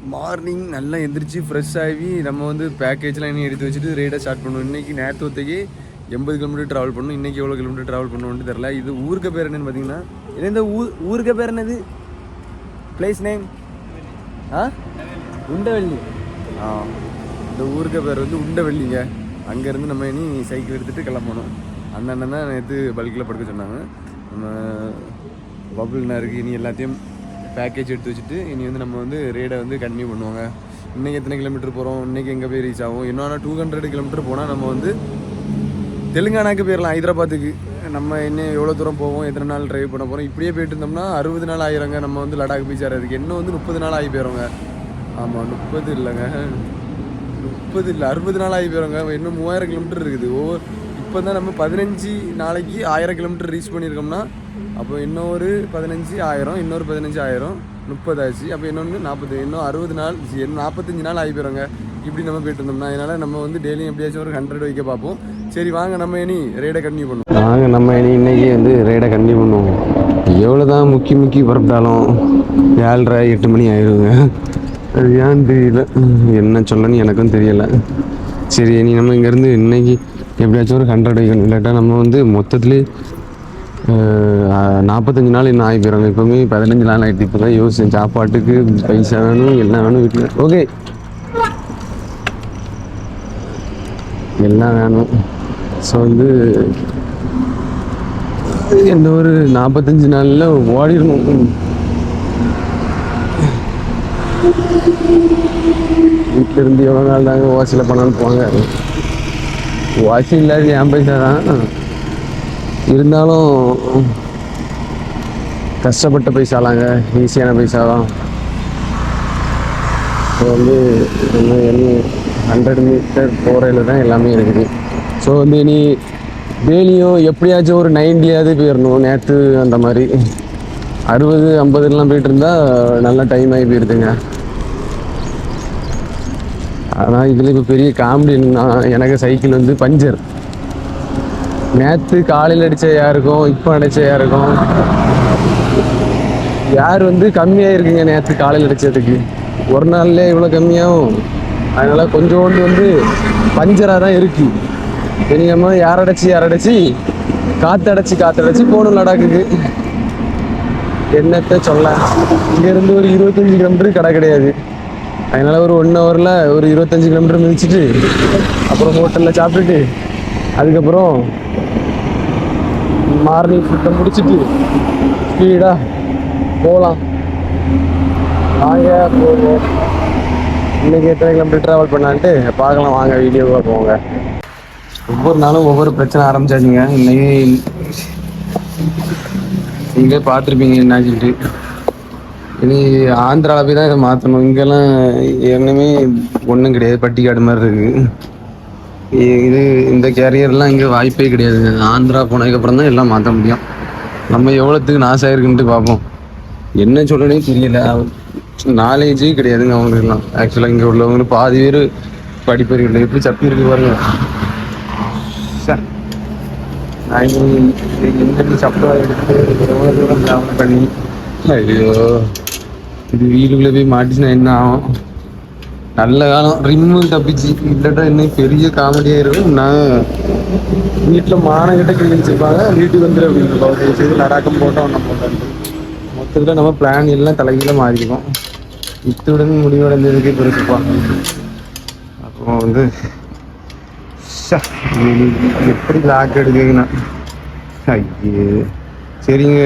Morning நல்லா எந்திரிச்சு fresh ஆகி நம்ம வந்து பேக்கேஜ்லாம் இன்னும் எடுத்து வச்சுட்டு ரைடை ஸ்டார்ட் பண்ணுவோம். இன்றைக்கி நேரத்துக்கு 80 கிலோமீட்டர் ட்ராவல் பண்ணணும். இன்றைக்கி எவ்வளோ கிலோமீட்டர் ட்ராவல் பண்ணுவோன்னு தெரில. இது ஊருக்கு பேர் என்னென்னு பார்த்தீங்கன்னா, இந்த ஊருக்கு பேர் என்னது? Place name Undavalli. இந்த ஊருக்கு பேர் வந்து உண்டவள்ளிங்க. அங்கேருந்து நம்ம இனி சைக்கிள் எடுத்துகிட்டு கிளம்பணும். அந்த அண்ணன் தான் நேற்று பல்கில் படுக்க சொன்னாங்க. நம்ம பபுள்னா இருக்குது. இனி எல்லாத்தையும் பேக்கேஜ் எடுத்து வச்சுட்டு இனி வந்து நம்ம வந்து ரேடை வந்து கன்டினியூ பண்ணுவாங்க. இன்றைக்கி எத்தனை கிலோமீட்டர் போகிறோம், இன்றைக்கி எங்கே போய் ரீச் ஆகும், இன்னும் 200 கிலோமீட்டர் போனால் நம்ம வந்து தெலுங்கானாக்கு போயிடலாம், ஹைதராபாத்துக்கு. நம்ம இன்னும் எவ்வளோ தூரம் போவோம், எத்தனை நாள் ட்ரைவ் பண்ண போகிறோம். இப்படியே போயிட்டு இருந்தோம்னா 60 நாள் ஆயிரங்க. நம்ம வந்து லடாக் போய் சேரதுக்கு இன்னும் வந்து 30 நாள் ஆகி போயிடுங்க. ஆமாம், 30 இல்லைங்க, 30 இல்லை, 60 நாள் ஆகி போயிடுங்க. இன்னும் 3000 கிலோமீட்டர் இருக்குது. இப்போ தான் நம்ம 15 நாளைக்கு 1000 கிலோமீட்டர் ரீச் பண்ணியிருக்கோம்னா, அப்போ இன்னொரு 15,000, இன்னொரு 15,000, 30 ஆச்சு. அப்போ இன்னொன்று 40, இன்னும் 60 நாள், 45 நாள் ஆகி போயிடுங்க. இப்படி நம்ம போயிட்டு இருந்தோம்னா. அதனால் நம்ம வந்து டெய்லியும் எப்படியாச்சும் ஒரு 100 வைக்க பார்ப்போம். சரி வாங்க, நம்ம இனி ரைடை கண்டினியூ பண்ணுவோம். வாங்க, நம்ம இன்னைக்கு வந்து ரைடை கண்டினியூ பண்ணுவோம். எவ்வளோ தான் முக்கி புறப்பட்டாலும் 7:30 8 மணி ஆயிடுங்க. அது ஏன் தெரியல, என்ன சொல்லணும்னு எனக்கும் தெரியலை. சரி, இனி நம்ம இங்கேருந்து இன்னைக்கு எப்படியாச்சும் ஒரு 100 வைக்கணும். இல்லாட்டா நம்ம வந்து மொத்தத்துலேயே 45 நாள் இன்னும் ஆகி போயிடுறாங்க. இப்போவுமே 15 நாள் ஆகிட்டு. இப்போ தான் யோசிச்சேன், சாப்பாட்டுக்கு பைசா வேணும், எல்லாம் வேணும் வீட்டில். ஓகே, எல்லாம் வேணும். ஸோ வந்து எந்த ஒரு 45 நாளில் ஓடிடணும். வீட்டில் இருந்து எவ்வளோ நாள் தாங்க வாட்சில் பண்ணாலும் போவாங்க. வாட்சி இல்லாத என் பைசா தான் இருந்தாலும் கஷ்டப்பட்ட பைசாலாங்க, ஈஸியான பைசா தான். ஸோ வந்து என்ன 100 மீட்டர் போகிறதுல தான் எல்லாமே இருக்குது. ஸோ வந்து இனி டெய்லியும் எப்படியாச்சும் ஒரு 90 போயிடணும். நேற்று அந்த மாதிரி 60 50 போயிட்டு இருந்தால் நல்லா டைம் ஆகி போயிருதுங்க. ஆனால் இதில் இப்போ பெரிய காமெடி என்னன்னா, எனக்கு சைக்கிள் வந்து பஞ்சர். நேற்று காலையில் அடித்த யாருக்கும் இப்போ அடித்த யாருக்கும் யார் வந்து கம்மியாக இருக்குங்க. நேற்று காலையில் அடித்ததுக்கு ஒரு நாள்லேயே இவ்வளோ கம்மியாகும். அதனால் கொஞ்சோண்டு வந்து பஞ்சராக தான் இருக்குது. தெரியாமல் யாரடைச்சி காற்றடைச்சி போகணும் லடாக்குக்கு. என்னத்தை சொல்ல, இங்கேருந்து ஒரு 25 கிலோமீட்டர் கடை கிடையாது. அதனால் ஒரு 1 ஹவரில் ஒரு 25 கிலோமீட்டர் மிதிச்சுட்டு அப்புறம் ஹோட்டலில் சாப்பிட்டுட்டு அதுக்கப்புறம் மார்னிங் ஃபுட்டை முடிச்சுட்டு ஸ்பீடாக போகலாம். வாங்க போவோம். இன்றைக்கி எத்தனை கிலோமீட்டர் ட்ராவல் பண்ணான்ட்டு பார்க்கலாம். வாங்க, வீடியோவாக போங்க. ஒவ்வொரு நாளும் ஒவ்வொரு பிரச்சனை ஆரம்பிச்சாச்சுங்க. இன்னைக்கு நீங்களே பார்த்துருப்பீங்க என்னாச்சுட்டு. இனி ஆந்திராவில் போய் தான் இதை மாற்றணும். இங்கெல்லாம் என்னமே ஒன்றும் கிடையாது, பட்டிக்காடு மாதிரி இருக்குது. இது இந்த கேரியர்லாம் இங்கே வாய்ப்பே கிடையாது. ஆந்திரா போனதுக்கப்புறம் தான் எல்லாம் மாற்ற முடியும். நம்ம எவ்வளோத்துக்கு நாசம் ஆயிருக்குன்ட்டு பார்ப்போம். என்ன சொல்லனே தெரியல. நாலேஜே கிடையாதுங்க அவங்களுக்குலாம். ஆக்சுவலாக இங்கே உள்ளவங்களுக்கு பாதி பேர் படிப்பறிவு எப்படி சப்பி இருக்கு பாருங்க. என்ன சப்பா எடுத்து எவ்வளோ தூரம் ட்ராவல் பண்ணி, ஐயோ இது வீட்டுக்குள்ளே போய் மாட்டிச்சுன்னா என்ன ஆகும். நல்ல காலம் ரிம்மு தப்பிச்சு, இல்லாட்டா இன்னும் பெரிய காமெடியாக இருக்கும். நான் வீட்டில் மானங்கிட்ட கிழிச்சிருப்பாங்க, வீட்டுக்கு வந்துடு அப்படின்னு செய்து லடாக்கம் போட்டோம். ஒன்றும் போட்டோம். மொத்தத்தில் நம்ம பிளான் எல்லாம் தலைகீழ மாறிக்கும். இத்துடன் முடிவடைஞ்சதுக்கே பெருசுப்பாங்க. அப்போ வந்து எப்படி லாக் எடுக்குங்கண்ணா. ஐயே சரிங்க,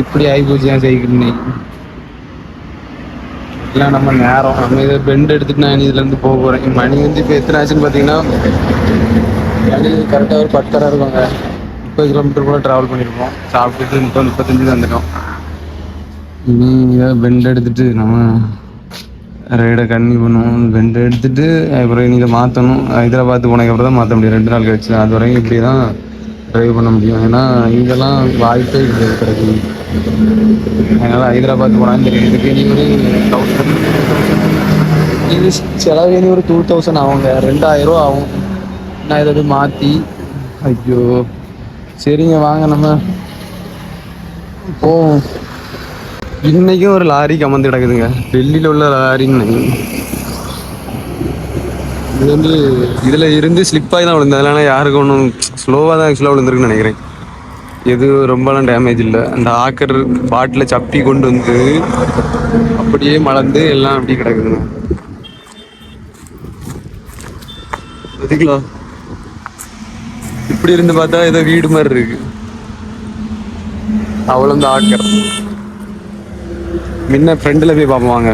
இப்படி ஆகிப்போச்சு என் சைக்கிள்னு. இல்லை நம்ம நேரம் நம்ம இதை பெண்ட் எடுத்துட்டு நான் இதுலேருந்து போக போகிறேன். மணி வந்து இப்போ எத்தனை ஆச்சுன்னு பார்த்தீங்கன்னா, மணி கரெக்டாக ஒரு 10:30 இருக்குங்க. 30 கிலோமீட்டர் கூட ட்ராவல் பண்ணியிருக்கோம். சாப்பிட்டுட்டு 35 வந்துட்டோம். இனி இதை பெண்ட் எடுத்துட்டு நம்ம ரைடை கன்டினியூ பண்ணுவோம். பெண்ட் எடுத்துட்டு அப்புறம் இனி இதை மாற்றணும். ஹைதராபாத் போனதுக்கப்புறம் தான் மாற்ற முடியும். 2 நாள் கழிச்சு. அது வரைக்கும் இப்படி தான் ட்ரைவ் பண்ண முடியும். ஏன்னா இங்கெல்லாம் வாய்ப்பே கிடையாது கிடையாது. அதனால் ஹைதராபாத் போனாலும் தெரியும். இதுக்கு இனி ஒரு 1000 இது செலவு. இனி ஒரு 2000 ஆகுங்க, 2000 ரூபா ஆகும். நான் இதை மாற்றி. ஐயோ சரிங்க, வாங்க நம்ம போவோம். இன்னைக்கும் ஒரு லாரி கமந்து கிடக்குதுங்க, டெல்லியில் உள்ள லாரின்னு. இது வந்து இதில் இருந்து ஸ்லிப்பாகி தான் விழுந்தது, அதனால யாருக்கும் ஒன்றும் ஸ்லோவாக தான் ஆக்சுவலாக விழுந்திருக்குன்னு நினைக்கிறேன். எதுவும் ரொம்பலாம் டேமேஜ் இல்லை. அந்த ஆக்கர் பாட்டில் சப்பி கொண்டு வந்து அப்படியே மலர்ந்து எல்லாம் அப்படி கிடக்குதுங்க. அதுங்களா இப்படி இருந்து பார்த்தா ஏதோ வீடு மாதிரி இருக்கு. அவ்வளோ இந்த ஆக்கர் முன்ன ஃப்ரெண்டில் போய் பார்ப்போம் வாங்க.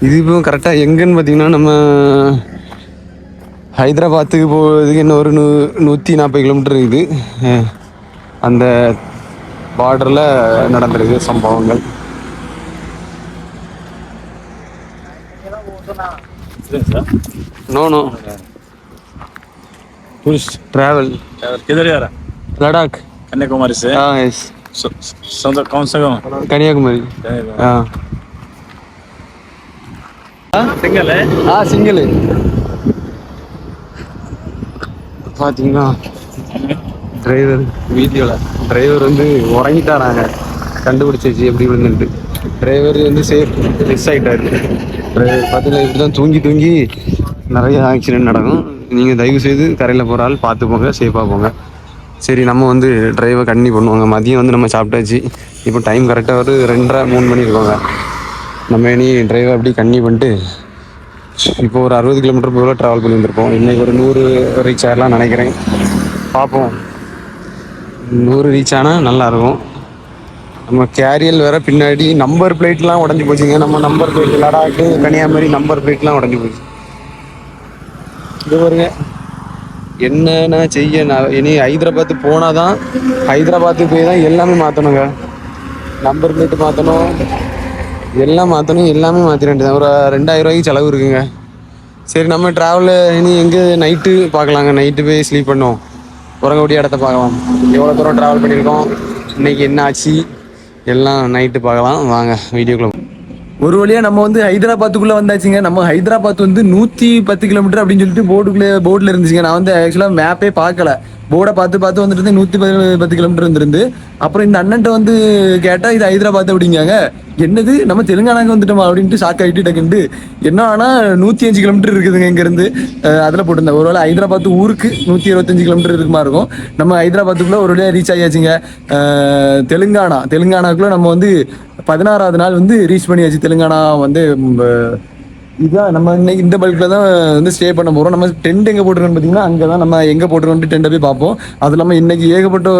இது இப்போ கரெக்டாக எங்கன்னு பார்த்தீங்கன்னா, நம்ம ஹைதராபாத்துக்கு போகிறதுக்கு இன்னும் ஒரு 140 கிலோமீட்டர் இருக்குது. அந்த பார்டரில் நடந்திருக்கு சம்பவங்கள். नो नो टूरिस्ट ट्रैवल किधर जा रहा? लद्दाख कन्याकुमारी से? हाँ यस कौन सा गाँव? कन्याकुमारी हाँ सिंगल है? हाँ सिंगल है. பார்த்தீங்கன்னா டிரைவர் வீடியோவில் டிரைவர் வந்து உறங்கிட்டாராங்க, கண்டுபிடிச்சிச்சு எப்படி விழுந்துட்டு. டிரைவர் வந்து சேஃப் மிஸ் ஆகிட்டார். டிரைவர் பார்த்தீங்கன்னா இப்படி தான் தூங்கி தூங்கி நிறைய ஆக்சிடென்ட் நடக்கும். நீங்கள் தயவு செய்து கரையில் போகிற ஆள் பார்த்து போங்க, சேஃபாக போங்க. சரி, நம்ம வந்து டிரைவர் கண்ணி பண்ணுவாங்க. மதியம் வந்து நம்ம சாப்பிட்டாச்சு. இப்போ டைம் கரெக்டாக ஒரு 2:30-3 மணி இருக்கோங்க. நம்ம இனி டிரைவர் அப்படி கண்ணி பண்ணிட்டு இப்போ ஒரு 60 கிலோமீட்டர் போல ட்ராவல் பண்ணி வந்திருப்போம். இன்றைக்கி ஒரு 100 ரீச் ஆகலாம் நினைக்கிறேன். பார்ப்போம், 100 ரீச் ஆனால் நல்லாயிருக்கும். நம்ம கேரியல் வேற பின்னாடி நம்பர் பிளேட்லாம் உடஞ்சி போச்சுங்க. நம்ம நம்பர் பிளேட் லடாக்கு கன்னியாகுமரி நம்பர் பிளேட்லாம் உடஞ்சி போச்சு. இது வருங்க என்னென்ன செய்ய. நான் இனி ஹைதராபாத்து போனால் தான், ஹைதராபாத்துக்கு போய் தான் எல்லாமே மாற்றணுங்க. நம்பர் பிளேட்டு மாற்றணும், எல்லாம் மாற்றணும், எல்லாமே மாற்றிட வேண்டியது. ஒரு 2000 ரூபாய்க்கு செலவு இருக்குங்க. சரி, நம்ம ட்ராவலில் இனி எங்கே நைட்டு பார்க்கலாங்க. நைட்டு போய் ஸ்லீப் பண்ணோம், உறங்கக்கூடிய இடத்த பார்க்கலாம். எவ்வளோ தூரம் ட்ராவல் பண்ணியிருக்கோம், இன்றைக்கி என்ன ஆச்சு, எல்லாம் நைட்டு பார்க்கலாம். வாங்க வீடியோக்குள்ள. ஒரு வழியாக நம்ம வந்து ஹைதராபாத்துக்குள்ளே வந்தாச்சுங்க. நம்ம ஹைதராபாத் வந்து 110 கிலோமீட்டர் அப்படின்னு சொல்லிட்டு போர்டில் இருந்துச்சுங்க. நான் வந்து ஆக்சுவலாக மேப்பே பார்க்கல, போர்டை பார்த்து வந்துட்டு 110 கிலோமீட்டர் வந்துருந்து. அப்புறம் இந்த அண்ணன்ட்ட வந்து கேட்டால் இது ஹைதராபாத் அப்படிங்காங்க. என்னது நம்ம தெலுங்கானாக்கு வந்துட்டோமா அப்படின்ட்டு ஷாக் ஆகிட்டு டக்குன்ட்டு. என்ன ஆனால் 105 கிலோமீட்டர் இருக்குதுங்க இங்கேருந்து. அதில் போட்டிருந்தேன். ஒருவேளை ஹைதராபாத் ஊருக்கு 125 கிலோமீட்டர் இருக்குமா இருக்கும். நம்ம ஹைதராபாத்துக்குள்ளே ஒரு வழியாக ரீச் ஆகியாச்சுங்க. தெலுங்கானாக்குள்ளே நம்ம வந்து 16வது நாள் வந்து ரீச் பண்ணியாச்சு. தெலுங்கானா வந்து இதுதான் நம்ம இன்னைக்கு இந்த பல்கில் தான் வந்து ஸ்டே பண்ண போகிறோம். நம்ம டென்ட் எங்கே போட்டுருக்கோன்னு பார்த்தீங்கன்னா அங்கே தான் நம்ம எங்கே போட்டுருக்கோன்ட்டு டென்ட்டை போய் பார்ப்போம். அது இல்லாமல் இன்னைக்கு ஏகப்பட்ட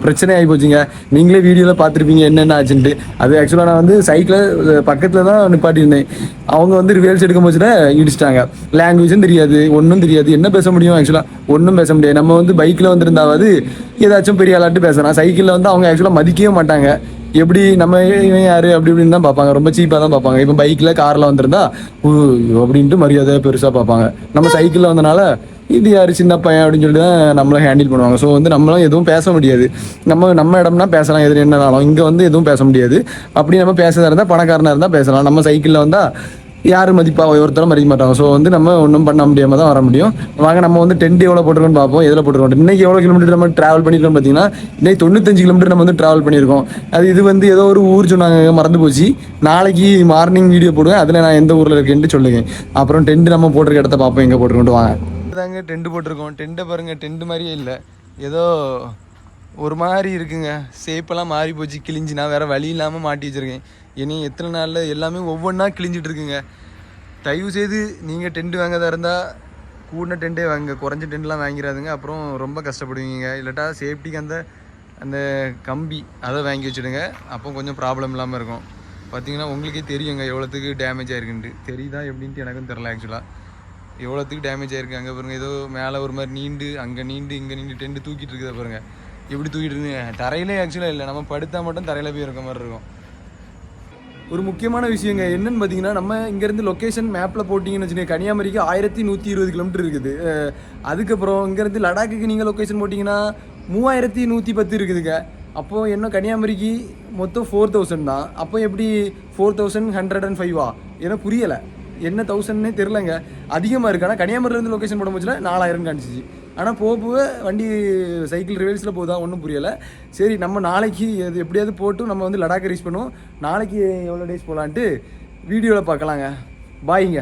பிரச்சனை ஆகி போச்சுங்க. நீங்களே வீடியோவில் பார்த்துருப்பீங்க என்னென்ன ஆச்சுன்ட்டு. அது ஆக்சுவலாக நான் வந்து சைக்கிளில் பக்கத்தில் தான் நிப்பாட்டியிருந்தேன். அவங்க வந்து ரிவேல்ஸ் எடுக்கும் போச்சுல இடிச்சிட்டாங்க. லாங்குவேஜும் தெரியாது, ஒன்றும் தெரியாது. என்ன பேச முடியும், ஆக்சுவலாக ஒன்றும் பேச முடியாது. நம்ம வந்து பைக்கில் வந்துருந்தாவது ஏதாச்சும் பெரிய ஆளாட்டு பேசலாம். சைக்கிளில் வந்து அவங்க ஆக்சுவலாக மதிக்கவே மாட்டாங்க. எப்படி நம்ம இவன் யாரு அப்படி இப்படின்னு தான் பார்ப்பாங்க, ரொம்ப சீப்பாக தான் பார்ப்பாங்க. இப்போ பைக்கில் காரில் வந்திருந்தா அப்படின்ட்டு மரியாதை பெருசாக பார்ப்பாங்க. நம்ம சைக்கிளில் வந்தனால இது யார் சின்ன பையன் அப்படின்னு சொல்லிட்டு தான் நம்மளை ஹேண்டில் பண்ணுவாங்க. ஸோ வந்து நம்மளும் எதுவும் பேச முடியாது. நம்ம இடம்னா பேசலாம், எது என்னன்னாலும். இங்கே வந்து எதுவும் பேச முடியாது. அப்படி நம்ம பேசுறதா இருந்தால் பணக்காரனாக இருந்தால் பேசலாம். நம்ம சைக்கிளில் வந்தால் யாரும் மதிப்பாக ஒருத்தரும் மதிக்க மாட்டாங்க. ஸோ வந்து நம்ம ஒன்றும் பண்ண முடியாமல் தான் வர முடியும். வாங்க நம்ம வந்து டென்ட் எவ்வளோ போட்டுருக்கோன்னு பார்ப்போம், எதில் போட்டுருக்கோம். இன்றைக்கி எவ்வளோ கிலோமீட்டர் நம்ம ட்ராவல் பண்ணியிருக்கோம் பார்த்தீங்கன்னா, இன்னைக்கு 95 கிலோமீட்டர் நம்ம வந்து ட்ராவல் பண்ணியிருக்கோம். இது வந்து ஏதோ ஒரு ஊர் சொன்னாங்க, மறந்து போச்சு. நாளைக்கு மார்னிங் வீடியோ போடுவேன், அதில் நான் எந்த ஊரில் இருக்கேன்ட்டு சொல்லுங்க. அப்புறம் டென்ட் நம்ம போட்டிருக்க இடத்த பார்ப்போம் எங்கே போட்டுருக்கோன்ட்டு. வாங்க தாங்க டென்ட் போட்டிருக்கோம். டென்ட்டை பாருங்கள், டென்ட் மாதிரியே இல்லை, ஏதோ ஒரு மாதிரி இருக்குங்க. ஷேப்பெல்லாம் மாறி போச்சு, கிழிஞ்சு. நான் வேறு வழி இல்லாமல் மாட்டி வச்சுருக்கேன். இனி எத்தனை நாளில் எல்லாமே ஒவ்வொன்றா கிழிஞ்சிட்டு இருக்குங்க. தயவு செய்து நீங்கள் டென்ட் வாங்கதாக இருந்தால் கூடின டென்ட்டே வாங்க, குறைஞ்ச டென்ட்லாம் வாங்கிடாதுங்க. அப்புறம் ரொம்ப கஷ்டப்படுவீங்க. இல்லாட்டா சேஃப்டிக்கு அந்த கம்பி அதை வாங்கி வச்சுடுங்க. அப்போ கொஞ்சம் ப்ராப்ளம் இல்லாமல் இருக்கும். பார்த்தீங்கன்னா உங்களுக்கே தெரியுங்க எவ்வளோத்துக்கு டேமேஜ் ஆகிருக்குன்ட்டு. தெரியுதா எப்படின்ட்டு எனக்கும் தெரில. ஆக்சுவலாக எவ்வளோத்துக்கு டேமேஜ் ஆகிருக்கு. அங்கே பாருங்கள், ஏதோ மேலே ஒரு மாதிரி நீண்டு, அங்கே நீண்டு, இங்கே நீண்டு டென்ட்டு தூக்கிட்டு இருக்குதா பாருங்கள். எப்படி தூக்கிட்டு இருந்துங்க, தரையிலே ஆக்சுவலாக இல்லை, நம்ம படுத்தால் மட்டும் தரையில் போய் இருக்க மாதிரி இருக்கும். ஒரு முக்கியமான விஷயங்க என்னன்னு பார்த்தீங்கன்னா, நம்ம இங்கேருந்து லொக்கேஷன் மேப்பில் போட்டிங்கன்னு வச்சுக்கோங்க, கன்னியாகுமரிக்கு 1120 கிலோமீட்டர் இருக்குது. அதுக்கப்புறம் இங்கேருந்து லடாக்குக்கு நீங்கள் லொக்கேஷன் போட்டிங்கன்னா 3110 இருக்குதுங்க. அப்போது என்ன கன்னியாகுமரிக்கு மொத்தம் 4000 தான். அப்போ எப்படி 4105 ஏன்னா புரியலை, என்ன 1000ன்னே தெரிலங்க. அதிகமாக இருக்குது. ஆனால் கன்னியாகுமரியிலேருந்து லொக்கேஷன் போட முடியல 4000 காணிச்சிச்சு. ஆனால் போக வண்டி சைக்கிள் ரிவர்ஸில் போகுதா ஒன்றும் புரியலை. சரி நம்ம நாளைக்கு அது எப்படியாவது போட்டு நம்ம வந்து லடாக்கை ரீச் பண்ணுவோம். நாளைக்கு எவ்வளோ டேஸ் போகலான்ட்டு வீடியோவில் பார்க்கலாங்க. பாய்ங்க.